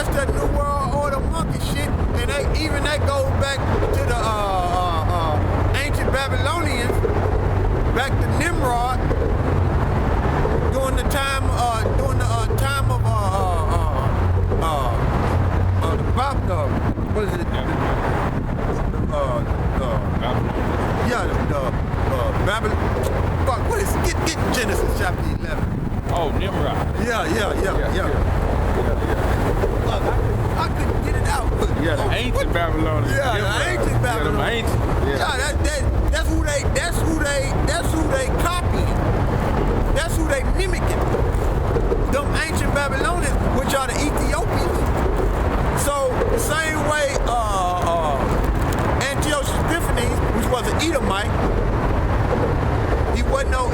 that's that New World Order monkey shit, and that goes back to the ancient Babylonians, back to Nimrod, during the time of what is it? Babylon. Fuck, what is it? Get Genesis chapter 11. Oh, Nimrod. Yeah. Fuck, I couldn't get it out. But, the ancient Babylonians. Yeah, the ancient Babylonians. That's who they copying. That's who they mimicking. Them ancient Babylonians, which are the Ethiopians. So the same way Antiochus Epiphanes, which was an Edomite, he wasn't no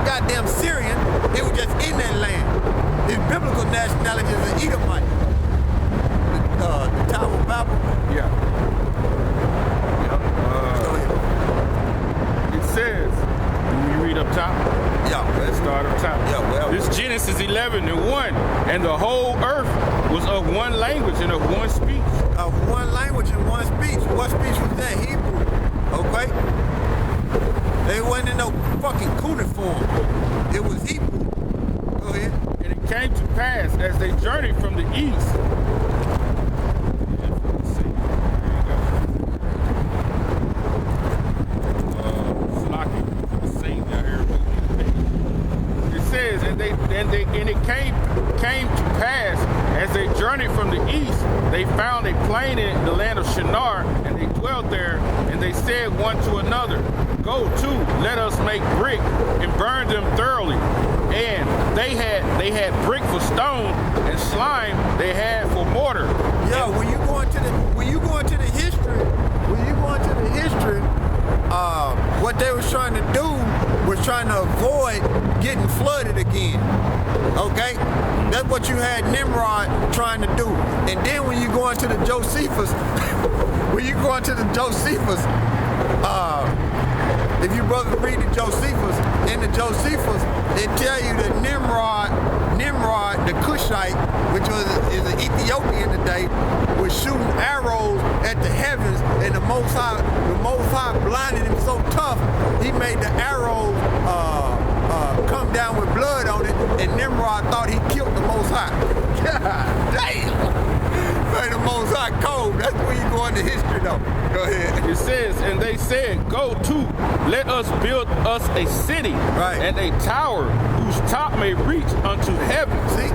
goddamn Syrian. He was just in that land. His biblical nationality is an Edomite. The Tower of Babel. Yeah. It says, when you read up top. Yeah. Let's start up top. Yeah. Well. This Genesis 11:1, and the whole earth was of one language and of one speech. Of one language and one speech. What speech was that? Hebrew. Okay. They wasn't in no fucking cuneiform. It was Hebrew. Go ahead. And it came to pass as they journeyed from the east. It says, and it came to pass as they journeyed from the east, they found a plain in the land of Shinar, and they dwelt there, and they said one to another, go to, let us make brick and burn them thoroughly. And they had brick for stone, and slime they had for mortar. Yeah, when you go into the history, what they was trying to do was trying to avoid getting flooded again. Okay? That's what you had Nimrod trying to do. And then when you go into the Josephus, if you brothers read the Josephus, in the Josephus, they tell you that Nimrod, the Cushite, which is an Ethiopian today, was shooting arrows at the heavens, and the Most High blinded him so tough, he made the arrows come down with blood on it, and Nimrod thought he killed the Most High. God damn! Made the Most High cold. That's where you go into history, though. Go ahead. It says, and they said, go to, let us build us a city, right, and a tower whose top may reach unto heaven. See?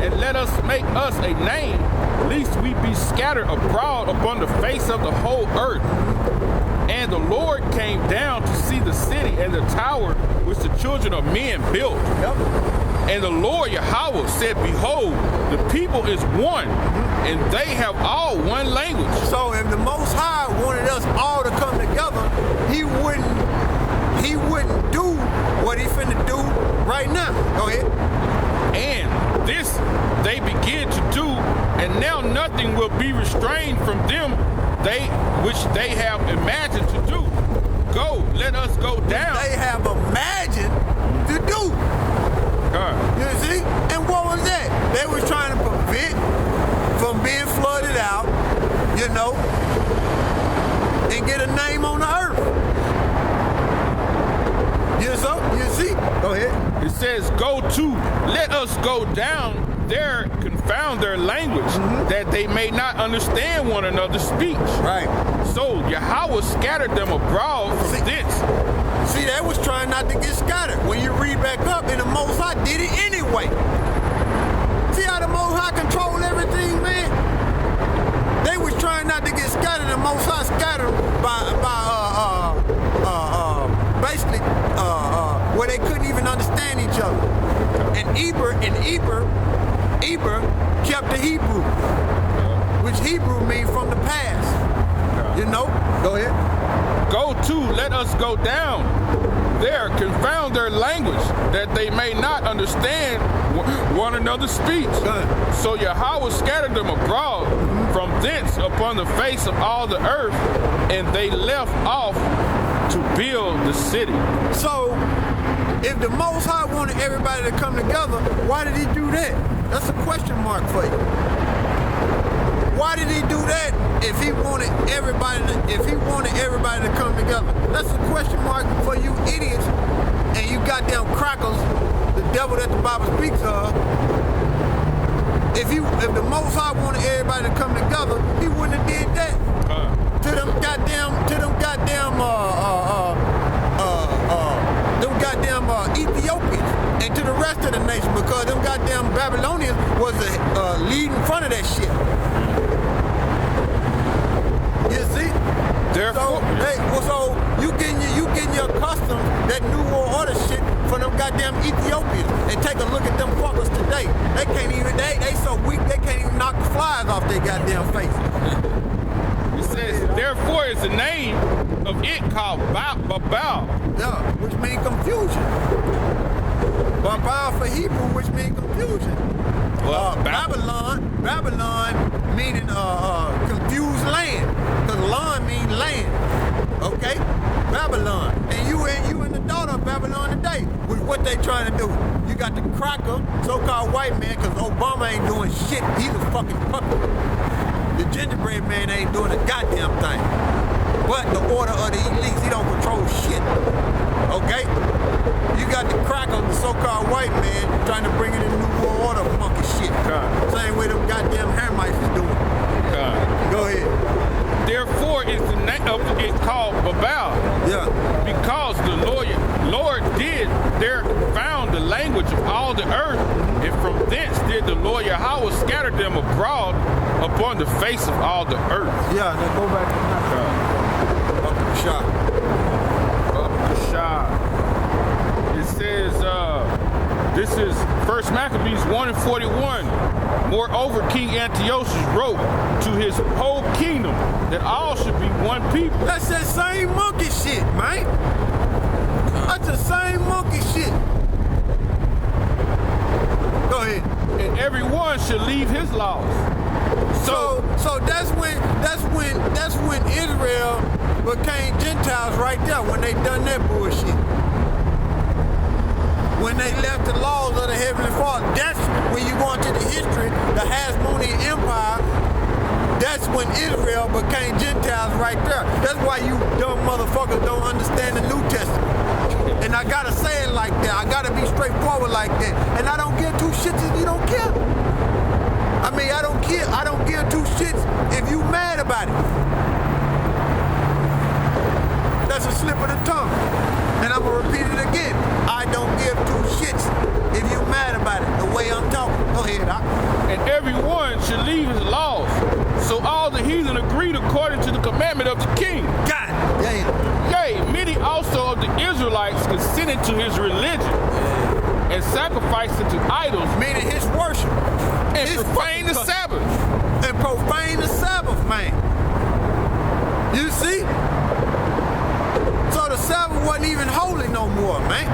And let us make us a name, lest we be scattered abroad upon the face of the whole earth. And the Lord came down to see the city and the tower which the children of men built. Yep. And the Lord Yahweh said, behold, the people is one, and they have all one language. So if the Most High wanted us all to come together, he wouldn't do what he finna do right now. Go ahead. And this they begin to do, and now nothing will be restrained from them which they have imagined to do. Go, let us go down. They have imagined to do. You see? And what was that? They were trying to prevent from being flooded out, you know, and get a name on the earth. You see? Go ahead. It says, go to, let us go down there, confound their language, that they may not understand one another's speech. Right. So Yahweh scattered them abroad from thence. See, they was trying not to get scattered. When you read back up, and the Most High did it anyway. See how the Most High control everything, man? They was trying not to get scattered. The Most High scattered basically where they couldn't even understand each other. And Eber kept the Hebrew, which Hebrew means from the past. You know? Go ahead. Go to, let us go down there, confound their language, that they may not understand one another's speech. So Yahweh scattered them abroad from thence upon the face of all the earth, and they left off to build the city. So, if the Most High wanted everybody to come together, why did he do that? That's a question mark for you. did he do that if he wanted everybody to come together? That's a question mark for you idiots and you goddamn crackers, the devil that the Bible speaks of. If the Most High wanted everybody to come together, he wouldn't have did that. To them goddamn Ethiopians and to the rest of the nation, because them goddamn Babylonians was the lead in front of that shit. You see? Therefore, So you getting your customs, that New World Order shit from them goddamn Ethiopians, and take a look at them fuckers today. They can't even, they so weak they can't even knock the flies off their goddamn face. it says, therefore is the name of it called Babel. Yeah, which means confusion. Babel for Hebrew, which means confusion. Well, Babylon meaning confused land, because land means land. Okay, Babylon, and you and the daughter of Babylon today. With what they trying to do? You got the cracker, so-called white man, because Obama ain't doing shit. He's a fucking puppet. The gingerbread man ain't doing a goddamn thing. But the order of the elites, he don't control shit. Okay? You got the cracker, the so-called white man, trying to bring in the New World Order monkey shit. Same way them goddamn Hamites is doing. Go ahead. Therefore is the name of it called Babel. Yeah. Because the Lord did there found the language of all the earth, and from thence did the Lord Yahweh scatter them abroad upon the face of all the earth. Yeah, now go back to the shop. It says, this is 1 Maccabees 1:41. Moreover, King Antiochus wrote to his whole kingdom that all should be one people. That's that same monkey shit, man. That's the same monkey shit. Go ahead. And everyone should leave his laws. So that's when Israel became Gentiles right there, when they done that bullshit. When they left the laws of the Heavenly Father. That's when you go into the history, the Hasmonean Empire. That's when Israel became Gentiles right there. That's why you dumb motherfuckers don't understand the New Testament. And I gotta say it like that. I gotta be straightforward like that. And I don't give two shits if you don't care. I mean, I don't care. I don't give two shits if you mad about it. That's a slip of the tongue. And I'm gonna repeat it again. I don't give two shits if you mad about it, the way I'm talking. Go ahead, Doc. And everyone should leave his laws. So all the heathen agreed according to the commandment of the king. God damn. Yea, many also of the Israelites consented to his religion and sacrificed it to idols, Meaning his worship. and His profaned the fucking- Sabbath. And profane the Sabbath, man. You see? So the Sabbath wasn't even holy no more, man.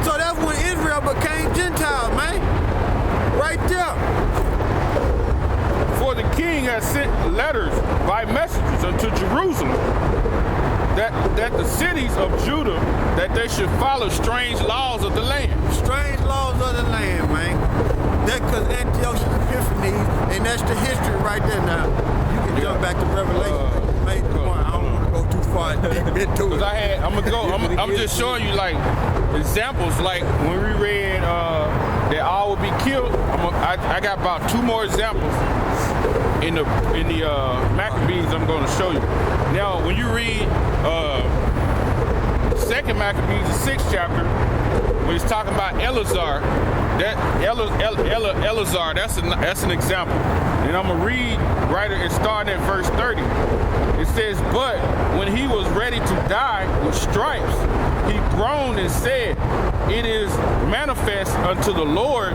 So that's when Israel became Gentiles, man. Right there. For the king has sent letters by messengers unto Jerusalem that the cities of Judah, that they should follow strange laws of the land. Strange laws of the land, man. That's because Antiochus Epiphanes, and that's the history right there now. You can jump back to Revelation. Made the point. I don't want to go too far deep into it. Cause I'm just showing you like examples, like when we read that all will be killed. I got about two more examples in the Maccabees I'm going to show you. Now, when you read 2 Maccabees, the 6th chapter, when it's talking about Eleazar, Eleazar, that's an example. And I'm gonna read right at starting at verse 30. It says, but when he was ready to die with stripes, he groaned and said, it is manifest unto the Lord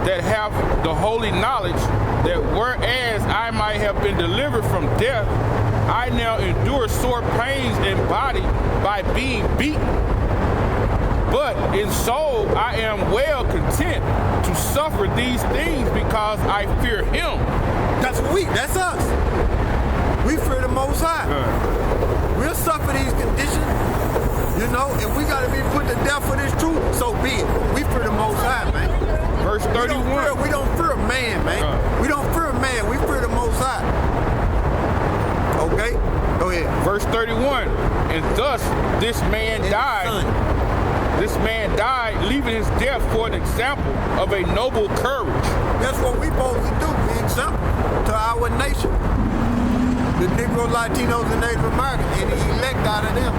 that have the holy knowledge, that whereas I might have been delivered from death, I now endure sore pains in body by being beaten. But in soul I am well content to suffer these things because I fear him. That's that's us. We fear the Most High. We'll suffer these conditions. You know, if we got to be put to death for this truth, so be it. We fear the Most High, man. Verse 31. 31. We don't fear man, man. We don't fear man. We fear the Most High. Okay? Go ahead. Verse 31. And thus this man died. This man died, leaving his death for an example of a noble courage. That's what we supposed to do, be example to our nation. The Negro, Latinos, and Native Americans, and the elect out of them.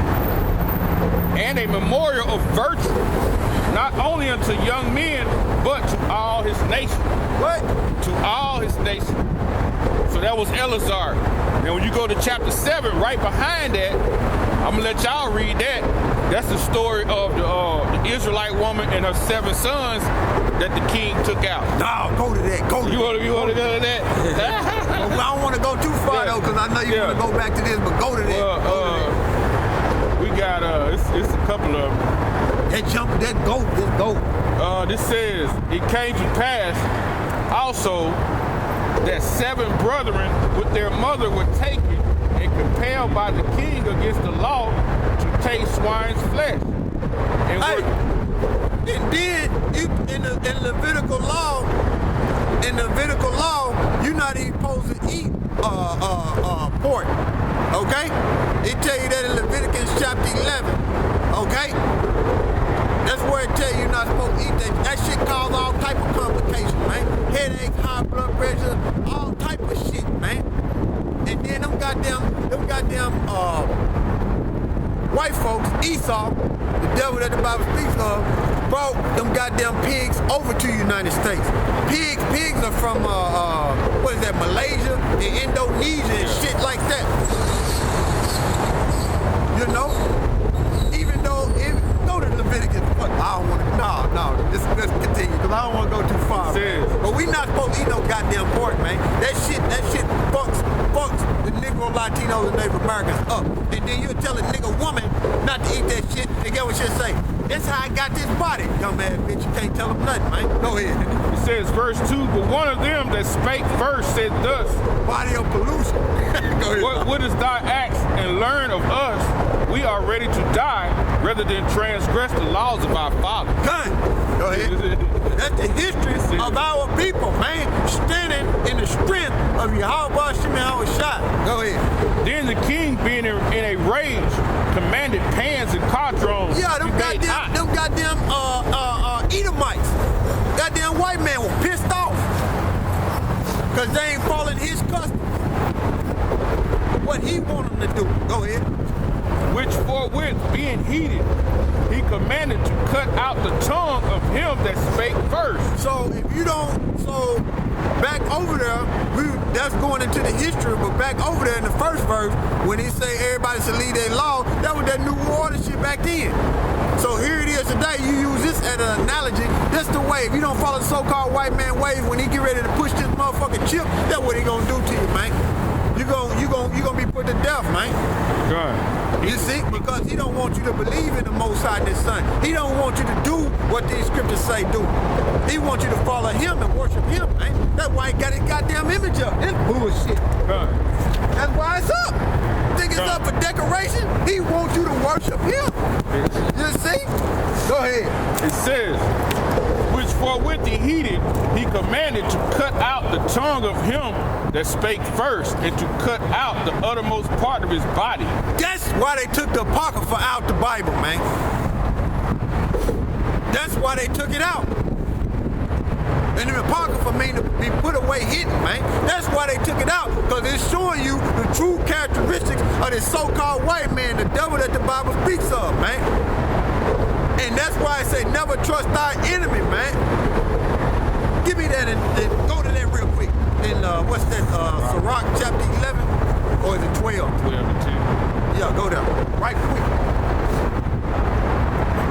And a memorial of virtue, not only unto young men, but to all his nation. What? To all his nation. So that was Eleazar. And when you go to chapter 7, right behind that, I'm going to let y'all read that. That's the story of the Israelite woman and her 7 sons that the king took out. No, go to that. Go to You want to go to that? I don't want to go too far, though, because I know you want to go back to this, but go to that. We got, it's a couple of them. That goat. This says, it came to pass also that 7 brethren with their mother were taken and compelled by the king against the law to take swine's flesh. And then in the Levitical law, you're not even supposed to eat pork. Okay? It tell you that in Leviticus chapter 11. Okay? That's where it tell you you're not supposed to eat that. That shit cause all type of complications, man. Headaches, high blood pressure, all type of shit, man. And then them goddamn white folks, Esau, the devil that the Bible speaks of, brought them goddamn pigs over to the United States. Pigs are from what is that, Malaysia and Indonesia and shit like that. You know? Even though go to Leviticus. Fuck, I don't want to. No. Let's continue because I don't want to go too far. But we not supposed to eat no goddamn pork, man. That shit fucks the Negro, Latinos, and Native Americans up. And then you tell a nigga woman not to eat that shit. And get what she'll say. That's how I got this body. Young man, bitch, you can't tell them nothing, man. Go ahead. It says, verse 2, but one of them that spake first said thus, body of pollution. Go ahead. What wouldest thou ask and learn of us? We are ready to die rather than transgress the laws of our fathers. Gun. Go ahead. That's the history of our people, man. Standing in the strength of Yahweh Shimei Shai. Go ahead. Then the king, being in a rage, commanded pans and cauldrons. Yeah, them goddamn Edomites. Goddamn white man was pissed off. Because they ain't following his custom. What he want them to do. Go ahead. Which forthwith, being heated, he commanded to cut out the tongue of him that spake first. So if you don't, back over there, that's going into the history, but back over there in the first verse, when he say everybody should leave their law, that was that new order shit back then. So here it is today, you use this as an analogy. That's the way. If you don't follow the so-called white man wave, when he get ready to push this motherfucking chip, that's what he gonna do to you, man. You gonna be put to death, man. God. You see, because he don't want you to believe in the Most High, his son. He don't want you to do what these scriptures say do. He wants you to follow him and worship him, man. That's why he got his goddamn image up. It's bullshit. God. That's why it's up. Think it's up for decoration? He wants you to worship him. You see? Go ahead. It says, which forthwith he heated, he commanded to cut out the tongue of him that spake first, and to cut out the uttermost part of his body. That's why they took the Apocrypha out the Bible, man. That's why they took it out. And the Apocrypha mean to be put away hidden, man. That's why they took it out, because it's showing you the true characteristics of this so-called white man, the devil that the Bible speaks of, man. And that's why I say never trust thy enemy, man. Give me that and go to that real quick. In what's that? Sirach chapter 11, or is it 12? 12 and 2. Yeah, go there right quick.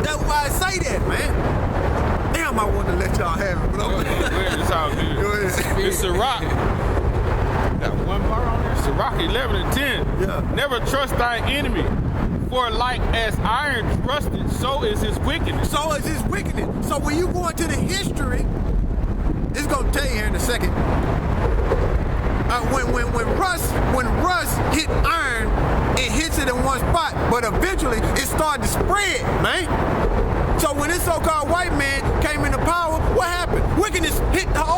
That's why I say that, man. Damn, I want to let y'all have it, bro. It's all good. Go ahead. It's Sirach. Got one bar on there. Sirach 11 and 10. Yeah. Never trust thy enemy. For like as iron trusted, so is his wickedness. So is his wickedness. So when you go into the history, it's gonna tell you here in a second. When rust hit iron, it hits it in one spot, but eventually it started to spread, man. So when this so-called white man came into power, what happened? wickedness hit the